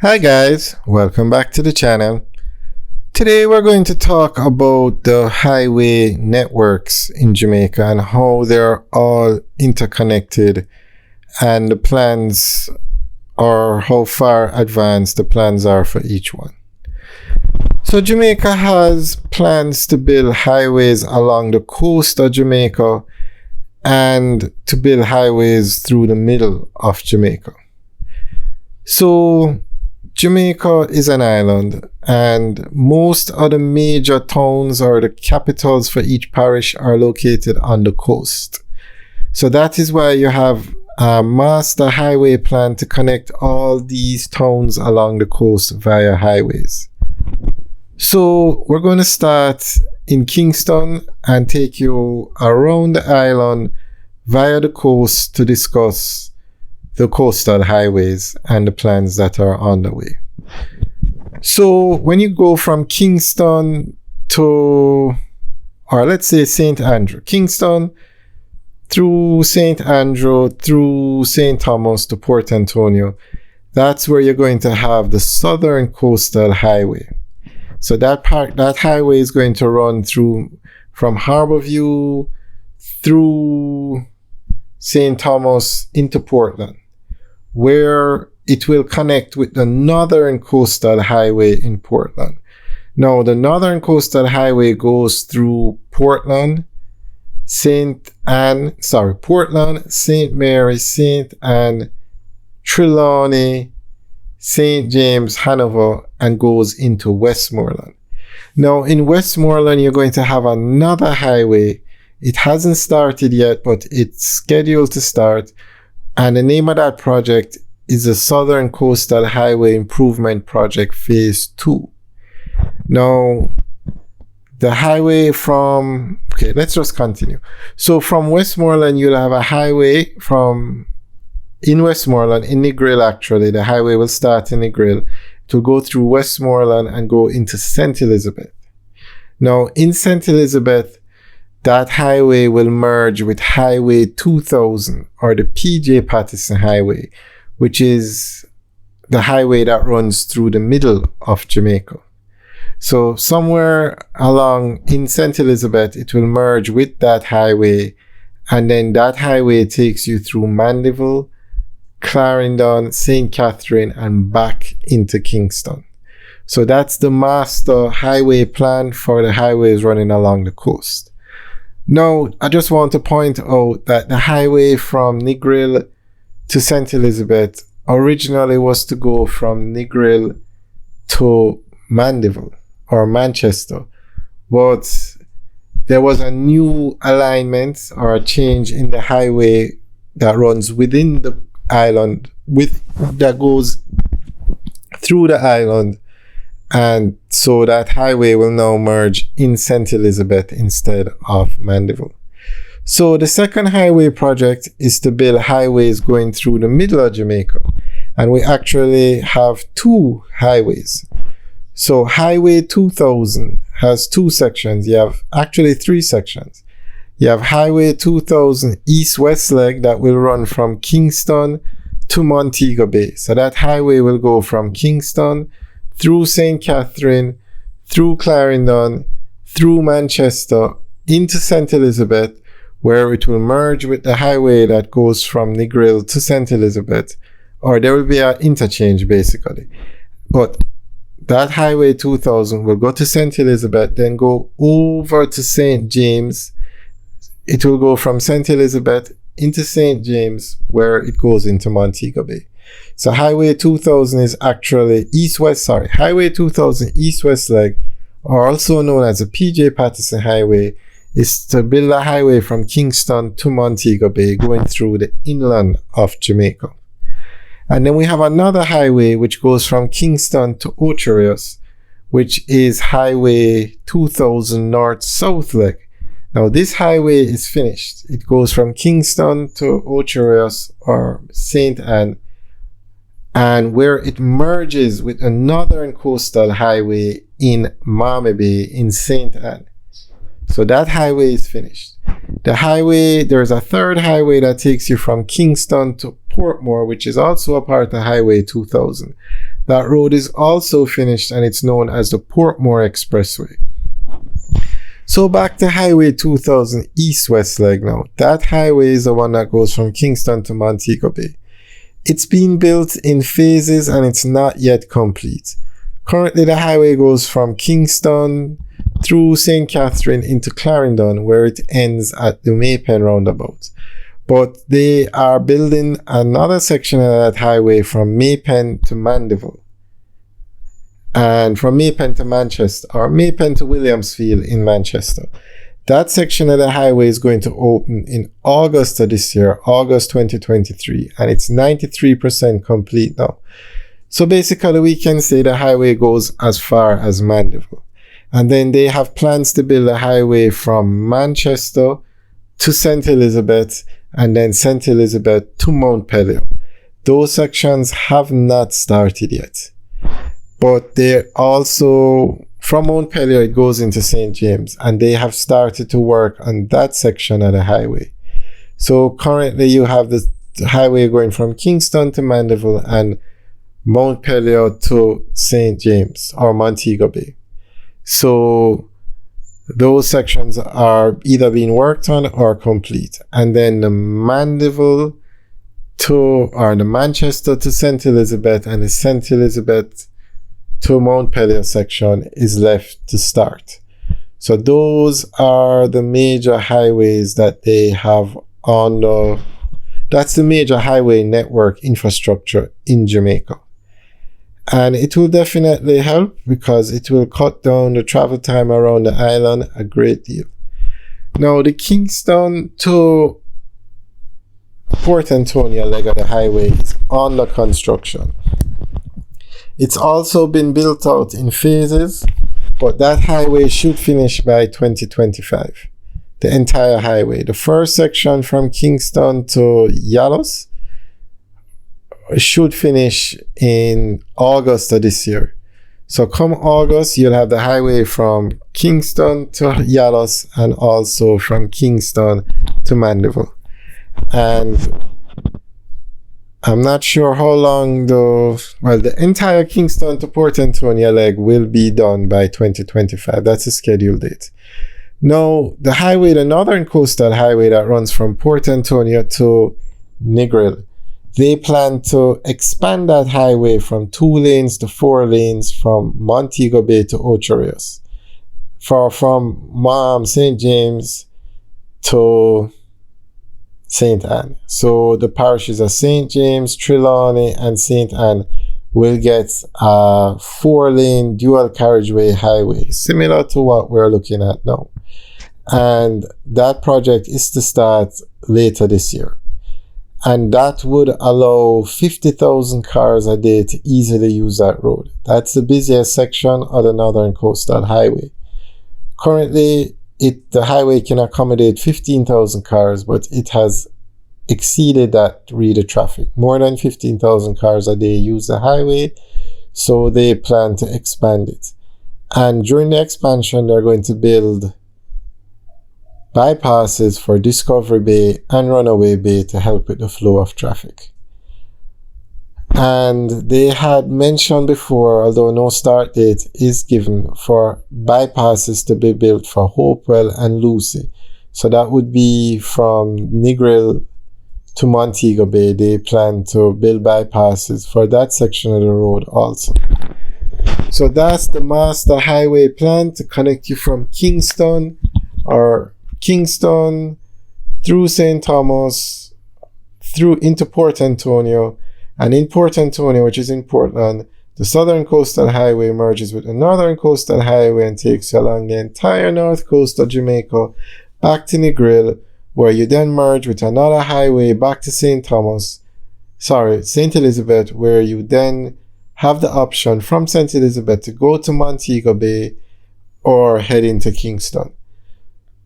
Hi guys, welcome back to the channel. Today we're going to talk about the highway networks in Jamaica and how they're all interconnected and the plans or how far advanced the plans are for each one. So Jamaica has plans to build highways along the coast of Jamaica and to build highways through the middle of Jamaica. So Jamaica is an island, and most of the major towns or the capitals for each parish are located on the coast. So that is why you have a master highway plan to connect all these towns along the coast via highways. So we're going to start in Kingston and take you around the island via the coast to discuss the coastal highways and the plans that are on the way. So when you go from Kingston to, or let's say St. Andrew, Kingston through St. Andrew, through St. Thomas to Port Antonio, that's where you're going to have the Southern Coastal Highway. So that highway is going to run through from Harborview through St. Thomas into Portland, where it will connect with the Northern Coastal Highway in Portland. Now, the Northern Coastal Highway goes through Portland, Portland, St. Mary, St. Anne, Trelawney, St. James, Hanover, and goes into Westmoreland. Now, in Westmoreland, you're going to have another highway. It hasn't started yet, but it's scheduled to start. And the name of that project is the Southern Coastal Highway Improvement Project Phase 2. Now, the highway let's just continue. So from Westmoreland, you'll have a highway in Westmoreland, in Negril actually. The highway will start in Negril. It will go through Westmoreland and go into St. Elizabeth. Now, in St. Elizabeth, that highway will merge with Highway 2000 or the PJ Patterson Highway, which is the highway that runs through the middle of Jamaica. So somewhere along in St. Elizabeth, it will merge with that highway, and then that highway takes you through Mandeville, Clarendon, St. Catherine, and back into Kingston. So that's the master highway plan for the highways running along the coast. Now, I just want to point out that the highway from Negril to St. Elizabeth originally was to go from Negril to Mandeville or Manchester, but there was a new alignment or a change in the highway that runs within the island, that goes through the island, and so that highway will now merge in St. Elizabeth instead of Mandeville. So the second highway project is to build highways going through the middle of Jamaica. And we actually have two highways. So Highway 2000 has two sections. You have actually three sections. You have Highway 2000 east-west leg that will run from Kingston to Montego Bay. So that highway will go from Kingston through St. Catherine, through Clarendon, through Manchester, into St. Elizabeth, where it will merge with the highway that goes from Negril to St. Elizabeth, or there will be an interchange basically. But that Highway 2000 will go to St. Elizabeth, then go over to St. James. It will go from St. Elizabeth into St. James, where it goes into Montego Bay. So Highway 2000 is actually Highway 2000 east-west leg, or also known as the PJ Patterson Highway, is to build a highway from Kingston to Montego Bay going through the inland of Jamaica. And then we have another highway which goes from Kingston to Ocho Rios, which is Highway 2000 north-south leg. Now this highway is finished. It goes from Kingston to Ocho Rios or St. Anne, and where it merges with a Northern Coastal Highway in Malmö Bay in St. Anne. So that highway is finished. There's a third highway that takes you from Kingston to Portmore, which is also a part of Highway 2000. That road is also finished and it's known as the Portmore Expressway. So back to Highway 2000 east-west leg now. That highway is the one that goes from Kingston to Montego Bay. It's been built in phases and it's not yet complete. Currently the highway goes from Kingston through St. Catherine into Clarendon, where it ends at the Maypen roundabout. But they are building another section of that highway from Maypen to Mandeville. And from Maypen to Manchester, or Maypen to Williamsfield in Manchester. That section of the highway is going to open in August of this year, August 2023, and it's 93% complete now. So basically we can say the highway goes as far as Mandeville. And then they have plans to build a highway from Manchester to St. Elizabeth and then St. Elizabeth to Mount Pelion. Those sections have not started yet. But they're also, from Mount Pelion it goes into St. James, and they have started to work on that section of the highway. So currently you have the highway going from Kingston to Mandeville and Mount Pelion to St. James or Montego Bay. So those sections are either being worked on or complete. And then the Mandeville or the Manchester to St. Elizabeth and the St. Elizabeth to Mount Pelion section is left to start. So those are the major highways that they have that's the major highway network infrastructure in Jamaica. And it will definitely help because it will cut down the travel time around the island a great deal. Now, the Kingston to Port Antonio leg of the highway is under construction. It's also been built out in phases, but that highway should finish by 2025. The entire highway. The first section from Kingston to Yalos should finish in August of this year. So come August, you'll have the highway from Kingston to Yalos and also from Kingston to Mandeville. And I'm not sure how long the entire Kingston to Port Antonio leg will be done by 2025. That's a scheduled date. Now, the Northern Coastal Highway that runs from Port Antonio to Negril, they plan to expand that highway from 2 lanes to 4 lanes from Montego Bay to Ocho Rios. From St. James to St. Anne. So the parishes of St. James, Trelawney, and St. Anne will get a 4-lane dual carriageway highway, similar to what we're looking at now. And that project is to start later this year. And that would allow 50,000 cars a day to easily use that road. That's the busiest section of the Northern Coastal Highway. Currently, the highway can accommodate 15,000 cars, but it has exceeded that reader traffic. More than 15,000 cars a day use the highway, so they plan to expand it. And during the expansion, they're going to build bypasses for Discovery Bay and Runaway Bay to help with the flow of traffic. And they had mentioned before, although no start date is given, for bypasses to be built for Hopewell and Lucy. So that would be from Negril to Montego Bay. They plan to build bypasses for that section of the road also. So that's the master highway plan to connect you from Kingston through St. Thomas, through into Port Antonio, and in Port Antonio, which is in Portland, the Southern Coastal Highway merges with the Northern Coastal Highway and takes you along the entire north coast of Jamaica back to Negril, where you then merge with another highway back to St. Elizabeth, where you then have the option from St. Elizabeth to go to Montego Bay or head into Kingston.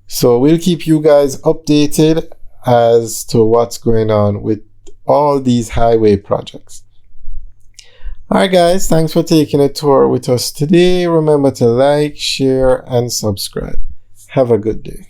So we'll keep you guys updated as to what's going on with all these highway projects. Alright guys, thanks for taking a tour with us today. Remember to like, share, and subscribe. Have a good day.